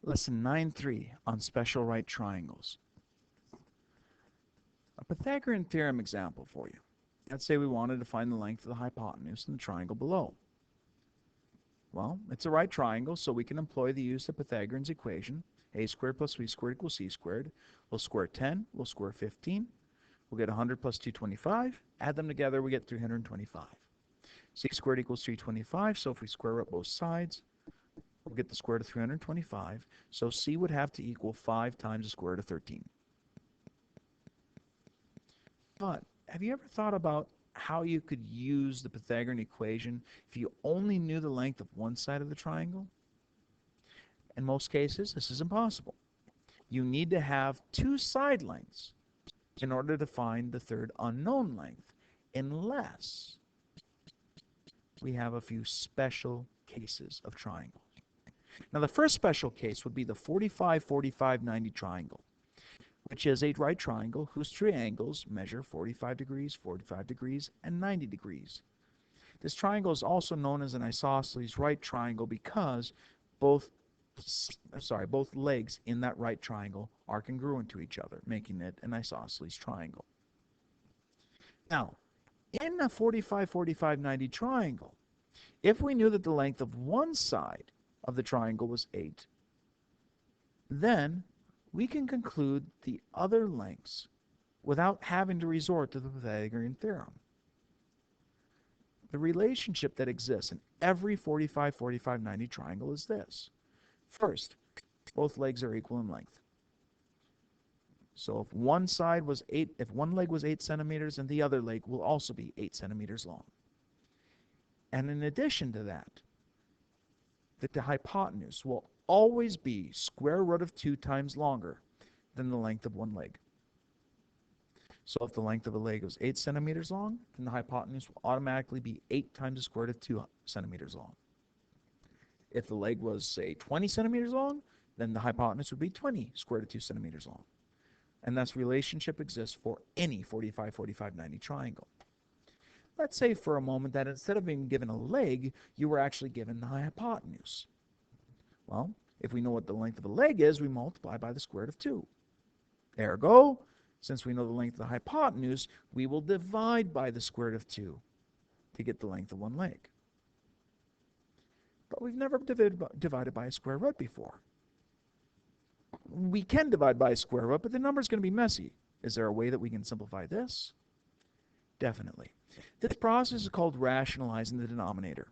Lesson 9.3 on special right triangles. A Pythagorean theorem example for you. Let's say we wanted to find the length of the hypotenuse in the triangle below. Well, it's a right triangle, so we can employ the use of Pythagorean's equation. A squared plus b squared equals c squared. We'll square 10, we'll square 15. We'll get 100 plus 225. Add them together, we get 325. C squared equals 325, so if we square up both sides, we'll get the square root of 325. So C would have to equal 5 times the square root of 13. But have you ever thought about how you could use the Pythagorean equation if you only knew the length of one side of the triangle? In most cases, this is impossible. You need to have two side lengths in order to find the third unknown length, unless we have a few special cases of triangles. Now, the first special case would be the 45-45-90 triangle, which is a right triangle whose three angles measure 45 degrees, and 90 degrees. This triangle is also known as an isosceles right triangle because both legs in that right triangle are congruent to each other, making it an isosceles triangle. Now, in a 45-45-90 triangle, if we knew that the length of one side of the triangle was 8, then we can conclude the other lengths without having to resort to the Pythagorean theorem. The relationship that exists in every 45-45-90 triangle is this. First, both legs are equal in length. So if one leg was 8 centimeters, and the other leg will also be 8 centimeters long. And in addition to that, the hypotenuse will always be square root of 2 times longer than the length of one leg. So if the length of a leg was 8 centimeters long, then the hypotenuse will automatically be 8 times the square root of 2 centimeters long. If the leg was, say, 20 centimeters long, then the hypotenuse would be 20 square root of 2 centimeters long. And this relationship exists for any 45-45-90 triangle. Let's say for a moment that instead of being given a leg, you were actually given the hypotenuse. Well, if we know what the length of a leg is, we multiply by the square root of 2. Ergo, since we know the length of the hypotenuse, we will divide by the square root of 2 to get the length of one leg. But we've never divided by a square root before. We can divide by a square root, but the number is going to be messy. Is there a way that we can simplify this? Definitely. This process is called rationalizing the denominator.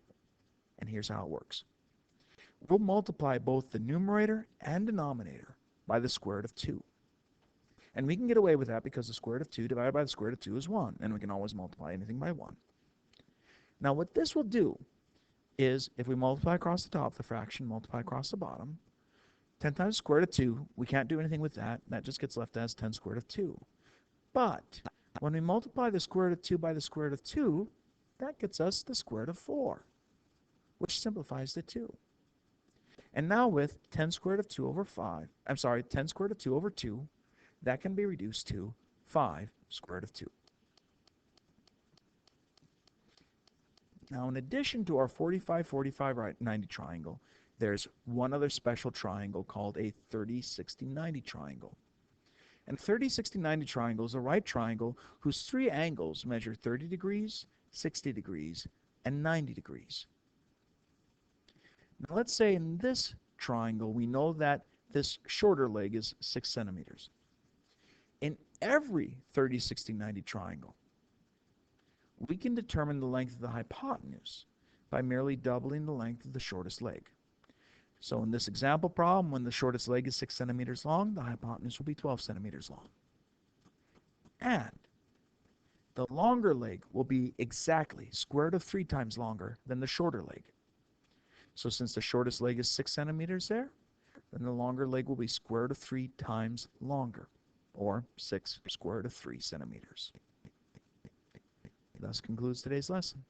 And here's how it works. We'll multiply both the numerator and denominator by the square root of 2. And we can get away with that because the square root of 2 divided by the square root of 2 is 1. And we can always multiply anything by 1. Now what this will do is if we multiply across the top, the fraction multiply across the bottom, 10 times the square root of 2, we can't do anything with that. That just gets left as 10 square root of 2. But when we multiply the square root of 2 by the square root of 2, that gets us the square root of 4, which simplifies the 2. And now with 10 square root of 2 over 10 square root of 2 over 2, that can be reduced to 5 square root of 2. Now, in addition to our 45-45-90 triangle, there's one other special triangle called a 30-60-90 triangle. And 30-60-90 triangle is a right triangle whose three angles measure 30 degrees, 60 degrees, and 90 degrees. Now let's say in this triangle we know that this shorter leg is 6 centimeters. In every 30-60-90 triangle, we can determine the length of the hypotenuse by merely doubling the length of the shortest leg. So in this example problem, when the shortest leg is 6 centimeters long, the hypotenuse will be 12 centimeters long. And the longer leg will be exactly square root of 3 times longer than the shorter leg. So since the shortest leg is 6 centimeters there, then the longer leg will be square root of 3 times longer, or 6 square root of 3 centimeters. Thus concludes today's lesson.